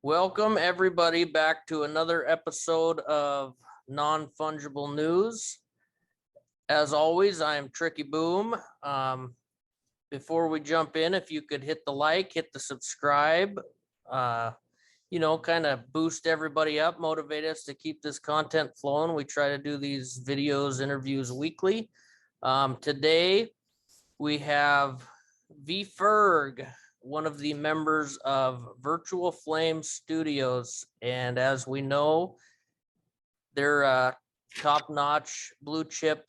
Welcome everybody back to another episode of Non-Fungible News. As always, I am Tricky Boom. Before we jump in, if you could hit the like, hit the subscribe, kind of boost everybody up, motivate us to keep this content flowing. We try to do these videos, interviews weekly. Today we have VeFerg, one of the members of Virtual Flame Studios. And as we know, they're a top-notch blue chip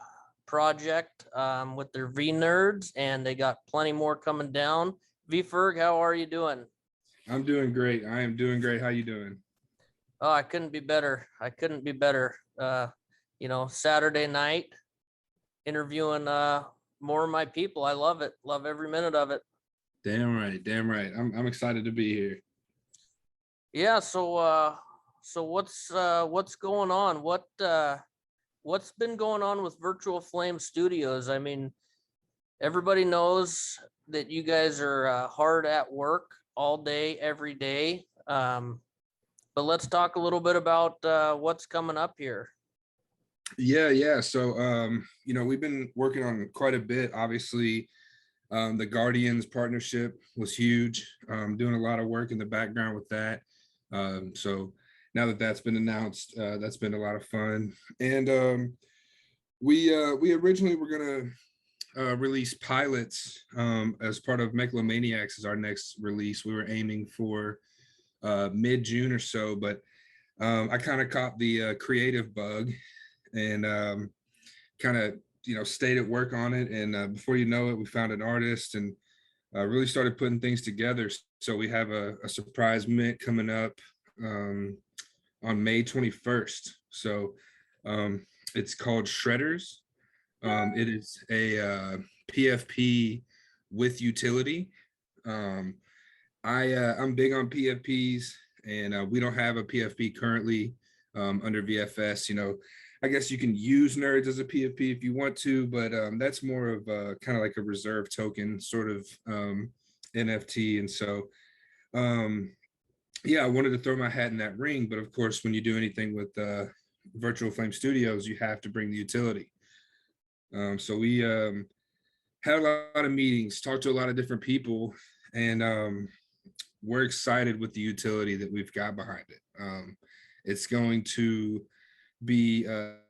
project with their V-Nerds, and they got plenty more coming down. VeFerg, how are you doing? I'm doing great. I am doing great. How you doing? Oh, I couldn't be better. Saturday night, interviewing more of my people. I love it. Love every minute of it. Damn right. Damn right. I'm excited to be here. Yeah. So what's going on? What's been going on with Virtual Flame Studios? I mean, everybody knows that you guys are hard at work all day, every day. But let's talk a little bit about what's coming up here. Yeah. So, we've been working on quite a bit. Obviously, the Guardians partnership was huge. Doing a lot of work in the background with that. So now that that's been announced, that's been a lot of fun. And we originally were gonna release pilots as part of Megalomaniacs as our next release. We were aiming for mid-June or so, but I kind of caught the creative bug and kind of stayed at work on it, and before you know it, we found an artist and really started putting things together. So we have a surprise mint coming up on May 21st. So it's called Shredders. It is a PFP with utility. I'm big on PFPs, and we don't have a PFP currently under VFS. I guess you can use Nerds as a PFP if you want to, but that's more of kind of like a reserve token sort of NFT. And so, I wanted to throw my hat in that ring. But of course, when you do anything with Virtual Flame Studios, you have to bring the utility. So we had a lot of meetings, talked to a lot of different people, and we're excited with the utility that we've got behind it. It's going to be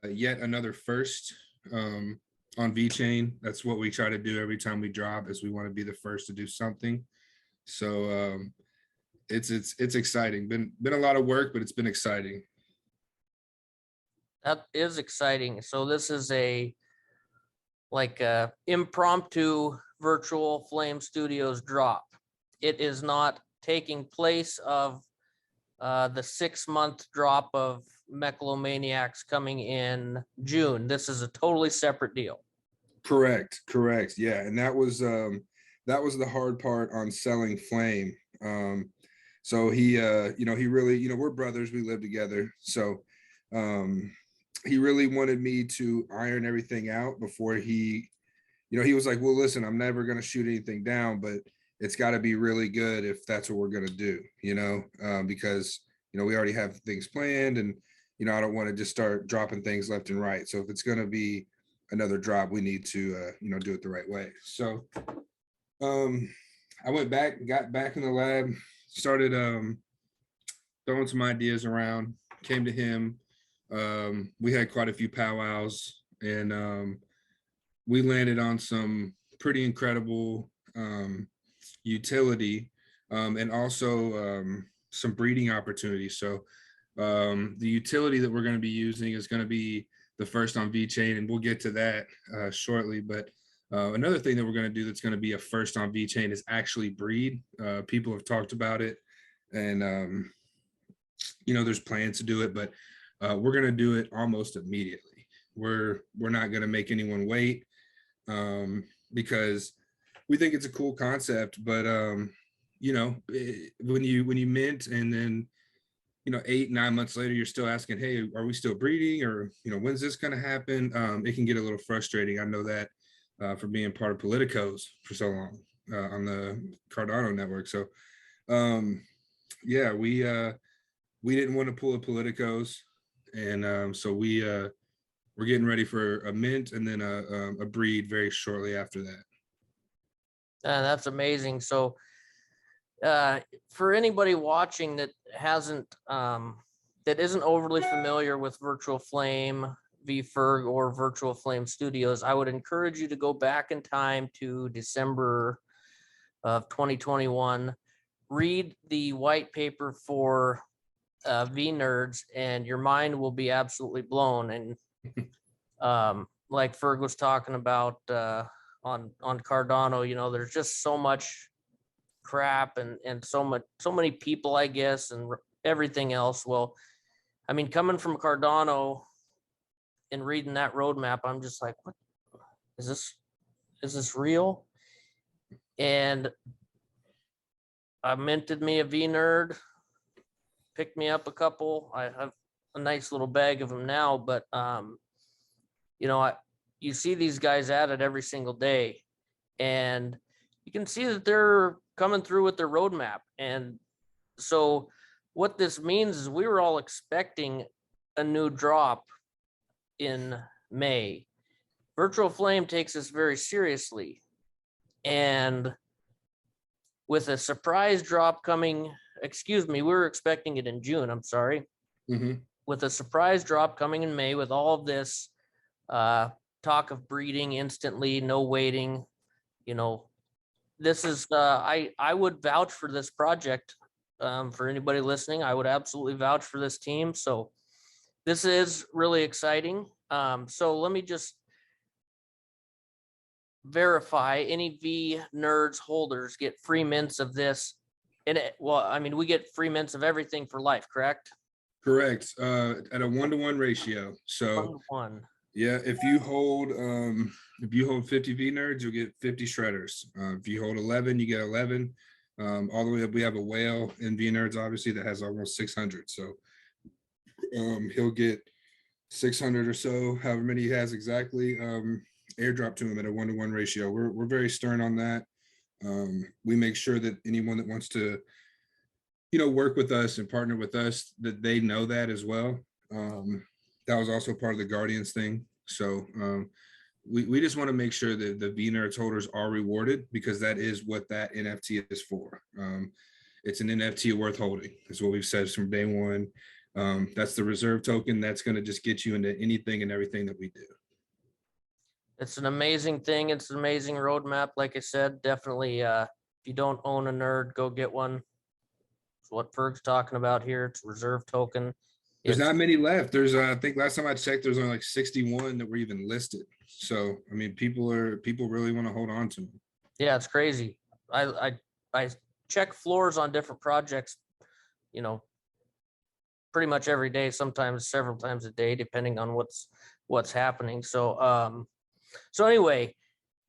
yet another first on VECHAIN. That's what we try to do every time we drop, is we want to be the first to do something. So it's exciting. Been a lot of work, but it's been exciting. That is exciting. So this is a impromptu Virtual Flame Studios drop. It is not taking place of the 6-month drop of Megalomaniacs coming in June. This is a totally separate deal. Correct. Yeah, and that was the hard part on selling Flame. So he he really, we're brothers, we live together. So he really wanted me to iron everything out before he was like, well, listen, I'm never going to shoot anything down, but it's got to be really good if that's what we're going to do, because, we already have things planned, and, I don't want to just start dropping things left and right. So if it's going to be another drop, we need to, do it the right way. So I went back, got back in the lab, started throwing some ideas around, came to him. We had quite a few powwows, and we landed on some pretty incredible utility, and also some breeding opportunities. So the utility that we're going to be using is going to be the first on VECHAIN, and we'll get to that shortly. But another thing that we're going to do that's going to be a first on VECHAIN is actually breed. People have talked about it, and there's plans to do it, but we're going to do it almost immediately. We're not going to make anyone wait, because we think it's a cool concept. But when you mint, and then 8-9 months later, you're still asking, hey, are we still breeding, or when's this going to happen? It can get a little frustrating. I know that for being part of Politicos for so long on the Cardano network. So yeah, we didn't want to pull a Politicos, and so we're getting ready for a mint and then a breed very shortly after that. That's amazing. So for anybody watching that isn't overly familiar with Virtual Flame, VeFerg, or Virtual Flame Studios, I would encourage you to go back in time to December of 2021, read the white paper for V Nerds, and your mind will be absolutely blown. And like Ferg was talking about on Cardano, there's just so much crap and so many people, I guess, and everything else. Well, I mean, coming from Cardano and reading that roadmap, I'm just like, what is this? Is this real? And I minted me a V Nerd, picked me up a couple. I have a nice little bag of them now, but you see these guys at it every single day, and you can see that they're coming through with their roadmap. And so what this means is we were all expecting a new drop in May. Virtual Flame takes this very seriously. And with a surprise drop coming, we were expecting it in June, I'm sorry. Mm-hmm. With a surprise drop coming in May, with all of this talk of breeding instantly, no waiting, this is I would vouch for this project. For anybody listening, I would absolutely vouch for this team. So this is really exciting. So let me just verify, any V Nerds holders get free mints of this. And we get free mints of everything for life, correct? Correct. At a 1-to-1 ratio. So 1-to-1. Yeah, if you hold 50 V Nerds, you'll get 50 shredders. If you hold 11, you get 11. All the way up, we have a whale in V Nerds, obviously, that has almost 600. So he'll get 600 or so, however many he has exactly, airdrop to him at a 1-to-1 ratio. We're very stern on that. We make sure that anyone that wants to, work with us and partner with us, that they know that as well. That was also part of the Guardians thing. So we just want to make sure that the V Nerds holders are rewarded, because that is what that NFT is for. It's an NFT worth holding. That's what we've said from day one. That's the reserve token. That's going to just get you into anything and everything that we do. It's an amazing thing. It's an amazing roadmap. Like I said, definitely, if you don't own a nerd, go get one. It's what Ferg's talking about here. It's a reserve token. There's not many left. There's, I think last time I checked, there's only like 61 that were even listed. So, I mean, people really want to hold on to them. Yeah, it's crazy. I check floors on different projects, pretty much every day, sometimes several times a day, depending on what's happening. So, so anyway,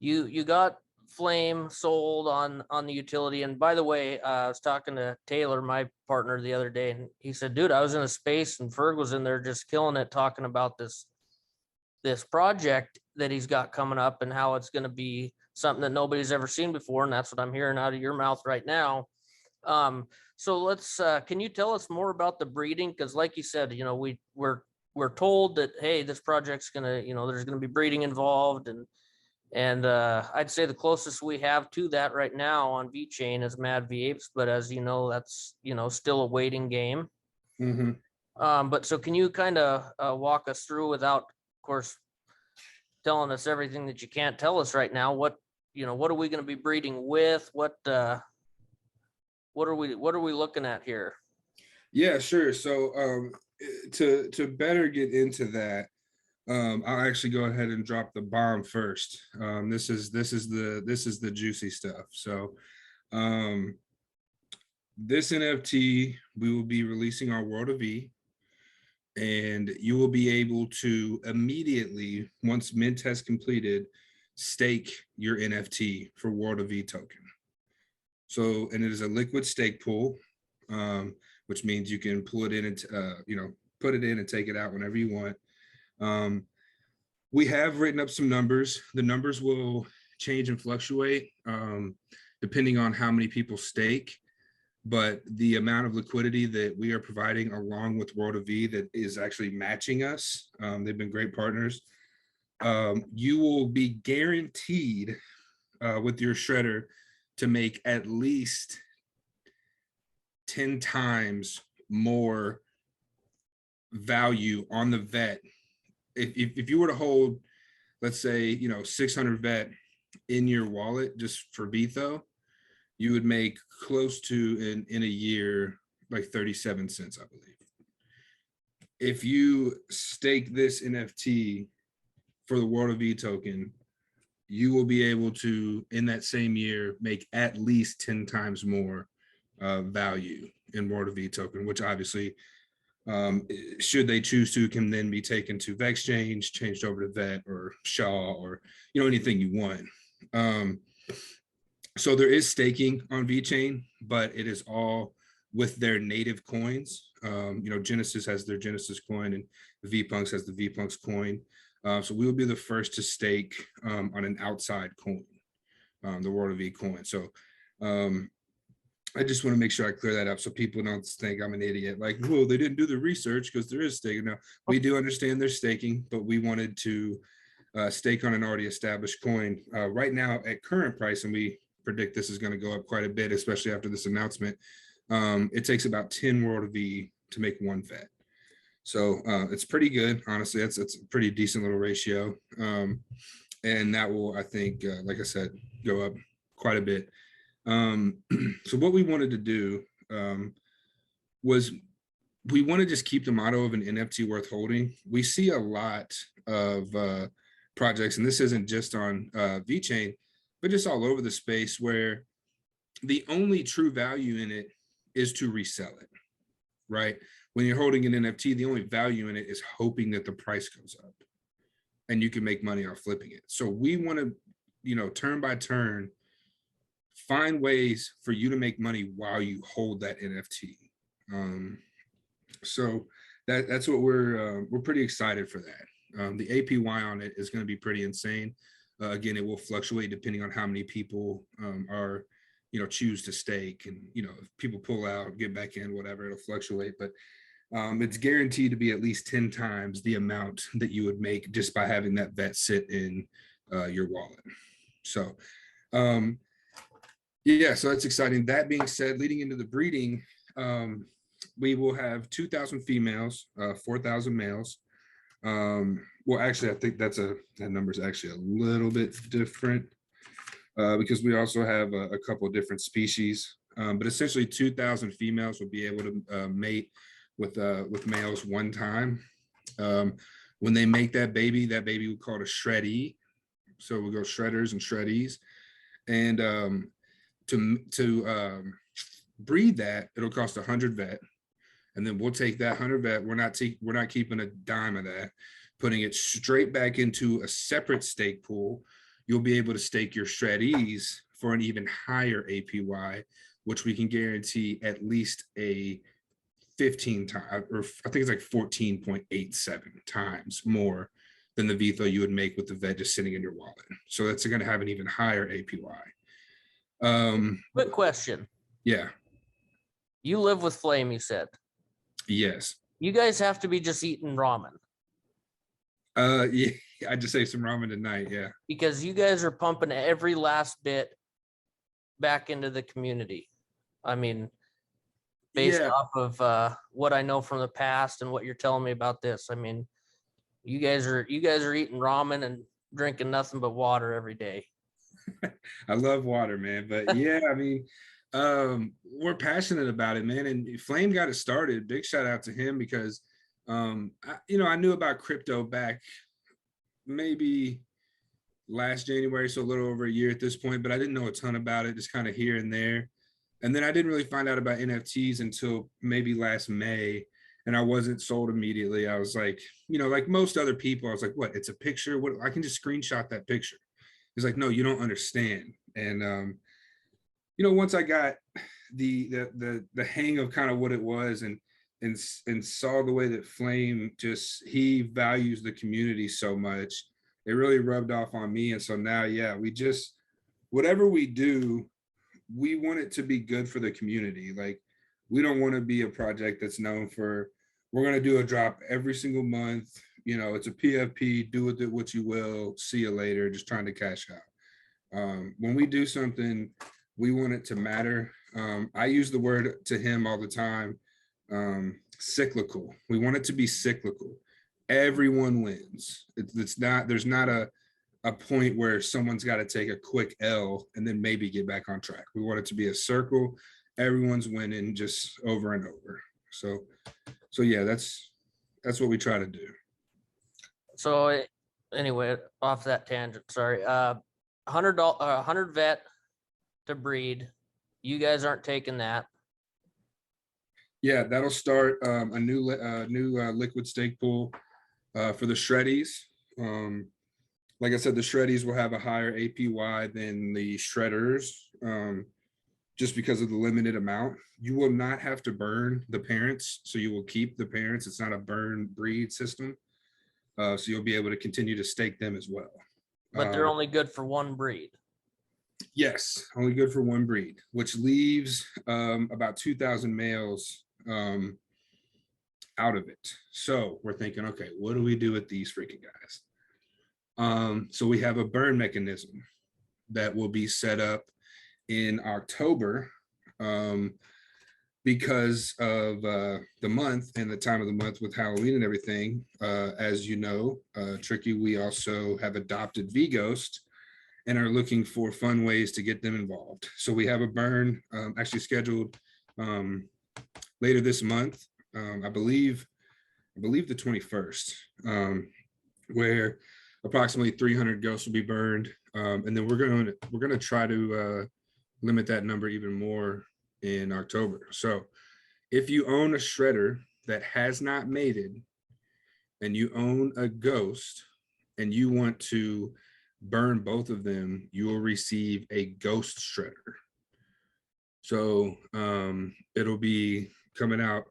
you got Flame sold on the utility. And by the way, I was talking to Taylor, my partner, the other day, and he said, dude, I was in a space and Ferg was in there just killing it, talking about this project that he's got coming up and how it's going to be something that nobody's ever seen before. And that's what I'm hearing out of your mouth right now. So let's, can you tell us more about the breeding? Because like you said, we're told that, hey, this project's going to, there's going to be breeding involved. And I'd say the closest we have to that right now on VeChain is Mad V Apes, but as you know, that's still a waiting game. Mm-hmm. But so can you kind of walk us through, without, of course, telling us everything that you can't tell us right now? What are we going to be breeding with? What are we looking at here? Yeah, sure. So to better get into that, I'll actually go ahead and drop the bomb first. This is the juicy stuff. So this NFT, we will be releasing our World of V, and you will be able to immediately, once mint has completed, stake your NFT for World of V token. So, and it is a liquid stake pool, which means you can pull it in and put it in and take it out whenever you want. We have written up some numbers. The numbers will change and fluctuate depending on how many people stake, but the amount of liquidity that we are providing along with World of V that is actually matching us, they've been great partners. You will be guaranteed with your shredder to make at least 10 times more value on the vet. If you were to hold, let's say, 600 vet in your wallet just for VETHO, you would make close to in a year, like 37 cents, I believe. If you stake this NFT for the World of V token, you will be able to, in that same year, make at least 10 times more value in World of V token, which obviously, should they choose to, can then be taken to VECHAIN, changed over to VET or SHA or anything you want. So there is staking on VeChain, but it is all with their native coins. Genesis has their Genesis coin and VPunks has the VPunks coin. So we will be the first to stake on an outside coin, the World of V coin. So I just want to make sure I clear that up so people don't think I'm an idiot. Like, well, they didn't do the research because there is staking. Now, we do understand there's staking, but we wanted to stake on an already established coin. Right now at current price, and we predict this is going to go up quite a bit, especially after this announcement, it takes about 10 World of V to make one vet. So it's pretty good, honestly. It's a pretty decent little ratio. And that will, I think, like I said, go up quite a bit. So what we wanted to do was we want to just keep the motto of an NFT worth holding. We see a lot of projects, and this isn't just on VeChain, but just all over the space, where the only true value in it is to resell it, right? When you're holding an NFT, the only value in it is hoping that the price goes up and you can make money off flipping it. So we want to, turn by turn, find ways for you to make money while you hold that NFT. So that's what we're pretty excited for that. The APY on it is going to be pretty insane. Again, it will fluctuate depending on how many people are, choose to stake, and if people pull out, get back in, whatever, it'll fluctuate. But it's guaranteed to be at least 10 times the amount that you would make just by having that vet sit in your wallet. So yeah, so that's exciting. That being said, leading into the breeding, we will have 2,000 females, 4,000 males. Well, actually, I think that number is actually a little bit different because we also have a couple of different species. But essentially, 2,000 females will be able to mate with males one time. When they make that baby we call it a shreddie. So we'll go shredders and shreddies, and to breed that, it'll cost 100 vet, and then we'll take that 100 vet. We're not keeping a dime of that, putting it straight back into a separate stake pool. You'll be able to stake your shreddies for an even higher APY, which we can guarantee at least a 15 times, or I think it's like 14.87 times more than the VETHO you would make with the vet just sitting in your wallet. So that's going to have an even higher APY. Quick question. Yeah. You live with Flame, you said. Yes. You guys have to be just eating ramen. Yeah, I just ate some ramen tonight. Yeah. Because you guys are pumping every last bit back into the community. I mean, based off of what I know from the past and what you're telling me about this. I mean, you guys are eating ramen and drinking nothing but water every day. I love water, man. But yeah, I mean, we're passionate about it, man. And Flame got it started. Big shout out to him because, I knew about crypto back maybe last January, so a little over a year at this point, but I didn't know a ton about it, just kind of here and there. And then I didn't really find out about NFTs until maybe last May. And I wasn't sold immediately. I was like, like most other people, I was like, what? It's a picture. What? I can just screenshot that picture. He's like, no, you don't understand. And, once I got the hang of kind of what it was, and saw the way that Flame just, he values the community so much. It really rubbed off on me. And so now, yeah, we just, whatever we do, we want it to be good for the community. Like, we don't want to be a project that's known for, we're going to do a drop every single month. You know, it's a PFP, do with it what you will, see you later, just trying to cash out. When we do something, we want it to matter. I use the word to him all the time, cyclical. We want it to be cyclical. Everyone wins. It's not, there's not a point where someone's got to take a quick L and then maybe get back on track. We want it to be a circle. Everyone's winning, just over and over. So yeah, that's what we try to do. So anyway, off that tangent, sorry. $100 vet to breed. You guys aren't taking that. Yeah, that'll start a new liquid stake pool for the shreddies. Like I said, the shreddies will have a higher APY than the shredders, just because of the limited amount. You will not have to burn the parents, so you will keep the parents. It's not a burn breed system. So you'll be able to continue to stake them as well. But they're only good for one breed. Yes, only good for one breed, which leaves about 2,000 males out of it. So we're thinking, okay, what do we do with these freaking guys? So we have a burn mechanism that will be set up in October, because of the month and the time of the month with Halloween and everything. As you know, Tricky, we also have adopted V-Ghost and are looking for fun ways to get them involved. So we have a burn actually scheduled later this month, I believe the 21st, where approximately 300 ghosts will be burned. And then we're gonna try to limit that number even more in October. So if you own a shredder that has not mated and you own a ghost and you want to burn both of them, you will receive a ghost shredder. So it'll be coming out.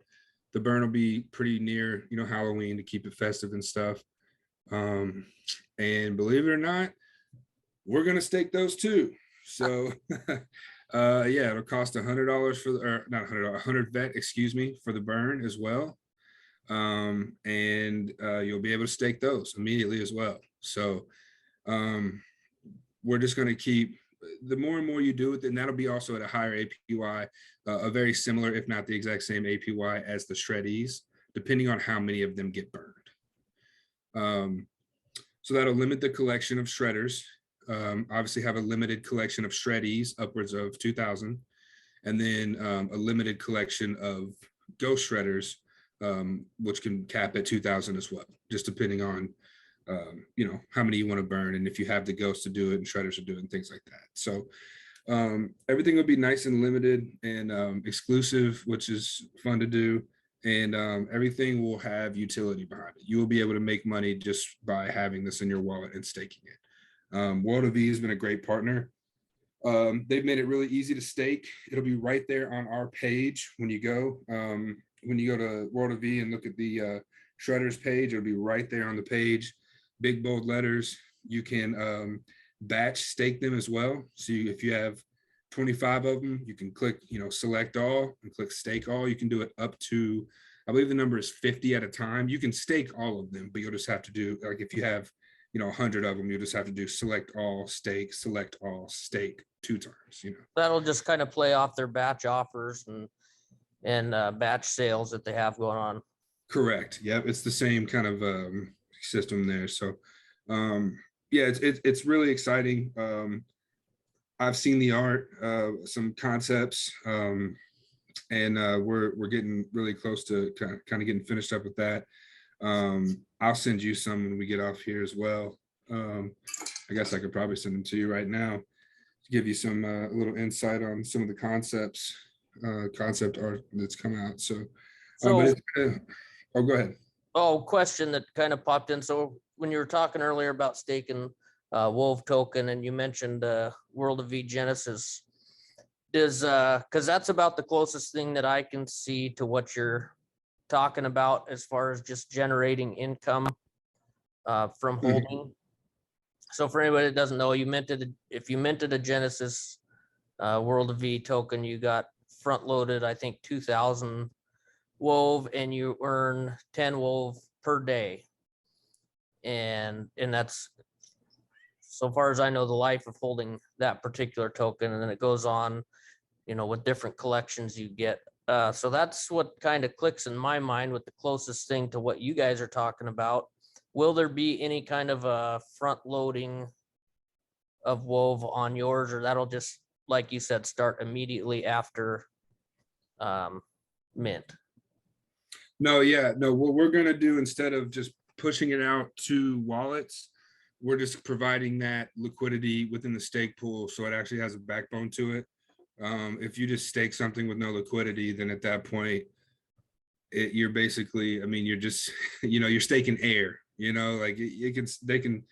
The burn will be pretty near, Halloween, to keep it festive and stuff. And believe it or not, we're gonna stake those too. So yeah, it'll cost $100 for or not $100, 100 vet, excuse me, for the burn as well. And you'll be able to stake those immediately as well. So we're just going to keep, the more and more you do it, then that'll be also at a higher APY, a very similar, if not the exact same APY as the shreddies, depending on how many of them get burned. So that'll limit the collection of shredders. Obviously have a limited collection of shreddies, upwards of 2,000, and then a limited collection of ghost shredders, which can cap at 2,000 as well, just depending on how many you want to burn, and if you have the ghosts to do it and shredders to do it and things like that. So everything will be nice and limited and exclusive, which is fun to do. And everything will have utility behind it. You will be able to make money just by having this in your wallet and staking it. World of V has been a great partner. They've made it really easy to stake. It'll be right there on our page when you go to World of V and look at the shredders page. It'll be right there on the page, big bold letters. You can batch stake them as well. So if you have 25 of them, you can click select all and click stake all. You can do it up to, I believe the number is 50 at a time. You can stake all of them, but you'll just have to do, like, if you have 100 of them, you just have to do select all stake 2 times. That'll just kind of play off their batch offers and batch sales that they have going on. Correct. Yep, it's the same kind of system there. So yeah, it's really exciting. I've seen the art, some concepts, and we're getting really close to kind of getting finished up with that. I'll send you some when we get off here as well. I guess I could probably send them to you right now to give you some a little insight on some of the concept art that's come out. So but it's oh, go ahead. Question that kind of popped in. So when you were talking earlier about staking Wolf token, and you mentioned World of V Genesis, because that's about the closest thing that I can see to what you're talking about as far as just generating income from holding. So for anybody that doesn't know, if you minted a Genesis World of V token, you got front loaded, I think 2,000 wove, and you earn 10 wove per day. And that's, so far as I know, the life of holding that particular token. And then it goes on, with different collections you get. So that's what kind of clicks in my mind with the closest thing to what you guys are talking about. Will there be any kind of a front loading of wove on yours, or that'll just, like you said, start immediately after mint? No, yeah, no, what we're gonna do, instead of just pushing it out to wallets, we're just providing that liquidity within the stake pool, so it actually has a backbone to it. If you just stake something with no liquidity, then at that point, you're basically, I mean, you're just, you're staking air, like they can,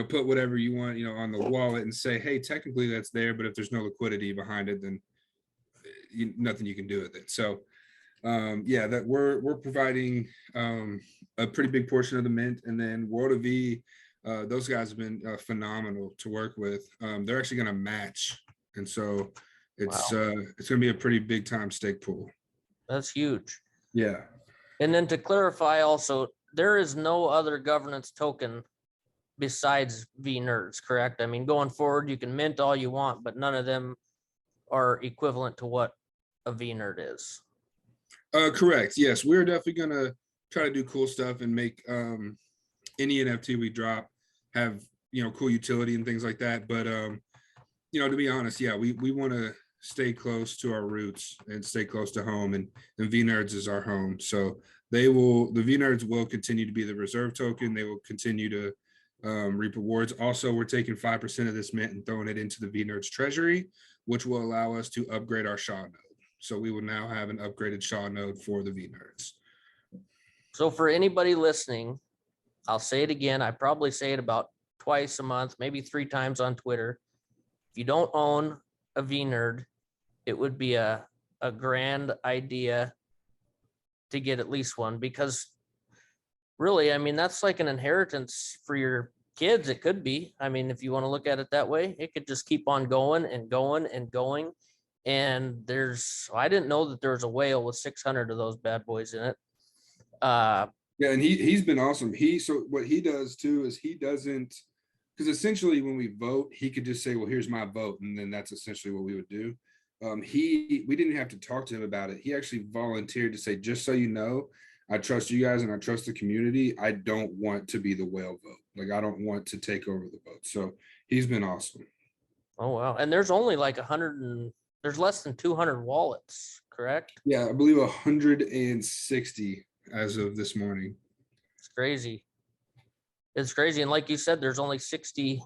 put whatever you want, on the wallet and say, hey, technically that's there, but if there's no liquidity behind it, then nothing you can do with it. So yeah, that we're providing a pretty big portion of the mint, and then World of V, those guys have been phenomenal to work with. They're actually going to match, and so it's Wow. it's going to be a pretty big time stake pool. That's huge. Yeah. And then to clarify also, there is no other governance token besides VNerds, correct? I mean, going forward, you can mint all you want, but none of them are equivalent to what a VNerd is. Correct. Yes, we're definitely going to try to do cool stuff and make any NFT we drop have, cool utility and things like that. But, to be honest, yeah, we want to stay close to our roots and stay close to home, and VNerds is our home. So the VNerds will continue to be the reserve token. They will continue to reap rewards. Also, we're taking 5% of this mint and throwing it into the VNerds treasury, which will allow us to upgrade our SHA node. So we will now have an upgraded SHA node for the VNerds. So for anybody listening, I'll say it again. I probably say it about twice a month, maybe 3 times on Twitter. If you don't own a VNerd, it would be a grand idea to get at least one, because really, I mean, that's like an inheritance for your kids. It could be. I mean, if you want to look at it that way, it could just keep on going and going and going. And I didn't know that there was a whale with 600 of those bad boys in it. Yeah, and he's been awesome. So what he does too is he doesn't, because essentially when we vote, he could just say, well, here's my vote, and then that's essentially what we would do. We didn't have to talk to him about it. He actually volunteered to say, just so you know, I trust you guys and I trust the community. I don't want to be the whale vote. Like, I don't want to take over the vote. So he's been awesome. Oh, wow. And there's only like there's less than 200 wallets, correct? Yeah, I believe 160 as of this morning. It's crazy. It's crazy. And like you said, there's only 60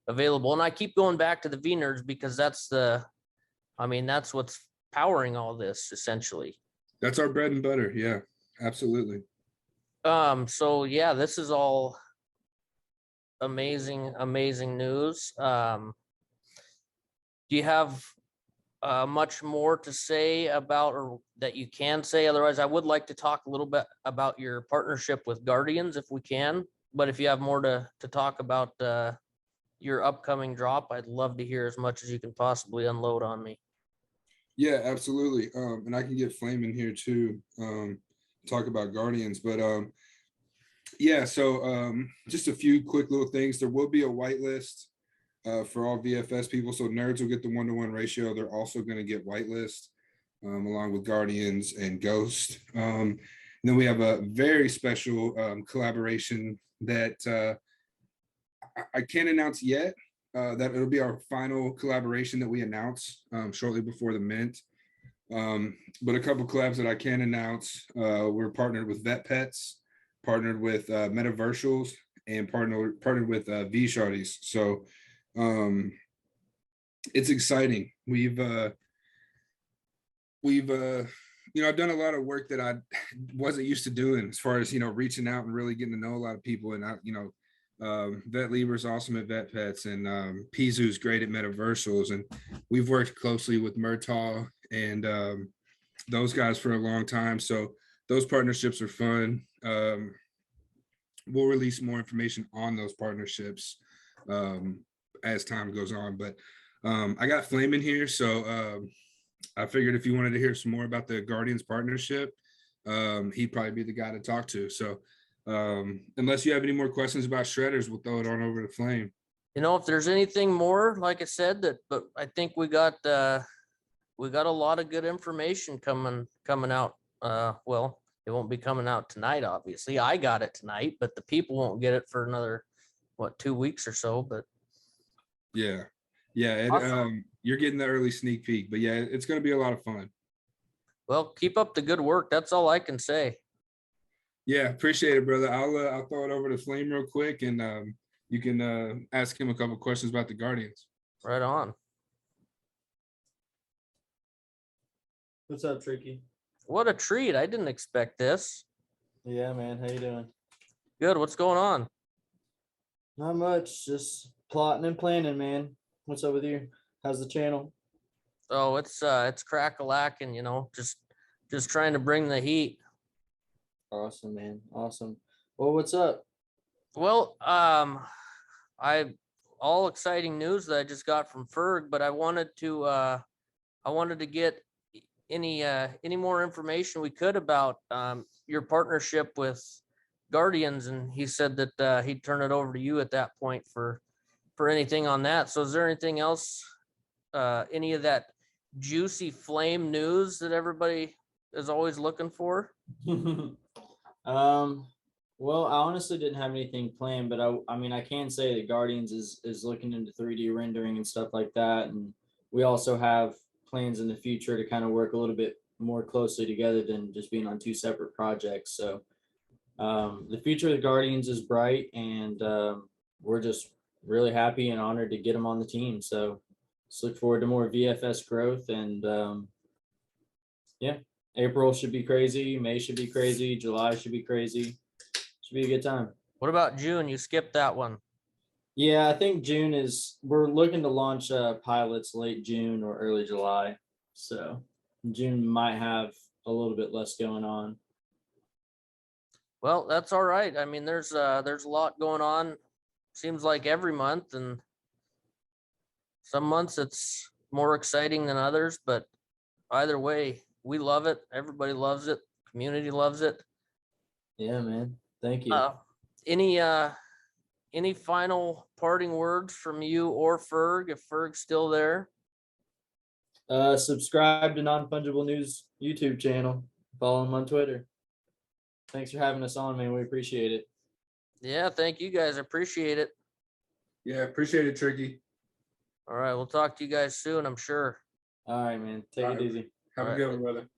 available. And I keep going back to the VNerds because that's what's powering all this essentially. That's our bread and butter. Yeah, absolutely. So yeah, this is all amazing news. Do you have much more to say about, or that you can say? Otherwise, I would like to talk a little bit about your partnership with Guardians if we can. But if you have more to talk about your upcoming drop, I'd love to hear as much as you can possibly unload on me. Yeah, absolutely. And I can get Flame in here too, talk about Guardians. But yeah, so just a few quick little things. There will be a whitelist for all VFS people. So nerds will get the 1-to-1 ratio. They're also going to get whitelist along with Guardians and Ghost. And then we have a very special collaboration that I can't announce yet. That it'll be our final collaboration that we announce shortly before the mint. But a couple collabs that I can announce. We're partnered with Vet Pets, partnered with Metaversals, and partnered with V-Shorties. So it's exciting. We've I've done a lot of work that I wasn't used to doing, as far as reaching out and really getting to know a lot of people. And Vet Lieber's awesome at Vet Pets, and Pizu's great at Metaversals. And we've worked closely with Murtaugh and those guys for a long time. So those partnerships are fun. We'll release more information on those partnerships as time goes on. But I got Flame in here, so I figured if you wanted to hear some more about the Guardians partnership, he'd probably be the guy to talk to. So unless you have any more questions about shredders, we'll throw it on over to Flame. You know, if there's anything more, like I said, but I think we got a lot of good information coming out. Well, it won't be coming out tonight, obviously. I got it tonight, but the people won't get it for another 2 weeks or so. But yeah, awesome. You're getting the early sneak peek, but yeah, it's going to be a lot of fun. Well, keep up the good work. That's all I can say. Yeah, appreciate it, brother. I'll throw it over to Flame real quick, and you can ask him a couple questions about the Guardians. Right on. What's up, Tricky? What a treat. I didn't expect this. Yeah, man. How you doing? Good. What's going on? Not much. Just plotting and planning, man. What's up with you? How's the channel? Oh, it's crack-a-lacking, you know, just trying to bring the heat. Awesome, man. Awesome. Well, what's up? Well, all exciting news that I just got from Ferg, but I wanted to get any more information we could about your partnership with Guardians, and he said that he'd turn it over to you at that point for anything on that. So is there anything else, any of that juicy flame news that everybody is always looking for? Well, I honestly didn't have anything planned, but I mean, I can say that Guardians is looking into 3D rendering and stuff like that, and we also have plans in the future to kind of work a little bit more closely together than just being on two separate projects. So the future of the Guardians is bright, and we're just really happy and honored to get them on the team. So let's look forward to more VFS growth, and yeah, April should be crazy, May should be crazy, July should be crazy. Should be a good time. What about June? You skipped that one. Yeah, I think we're looking to launch pilots late June or early July. So June might have a little bit less going on. Well, that's all right. I mean, there's a lot going on. Seems like every month, and some months it's more exciting than others, but either way, we love it. Everybody loves it. Community loves it. Yeah, man. Thank you. Any final parting words from you or Ferg, if Ferg's still there? Subscribe to Non-Fungible News YouTube channel. Follow him on Twitter. Thanks for having us on, man. We appreciate it. Yeah, thank you guys. I appreciate it. Yeah, appreciate it, Tricky. All right, we'll talk to you guys soon, I'm sure. All right, man. Take it easy. Have a good one, brother.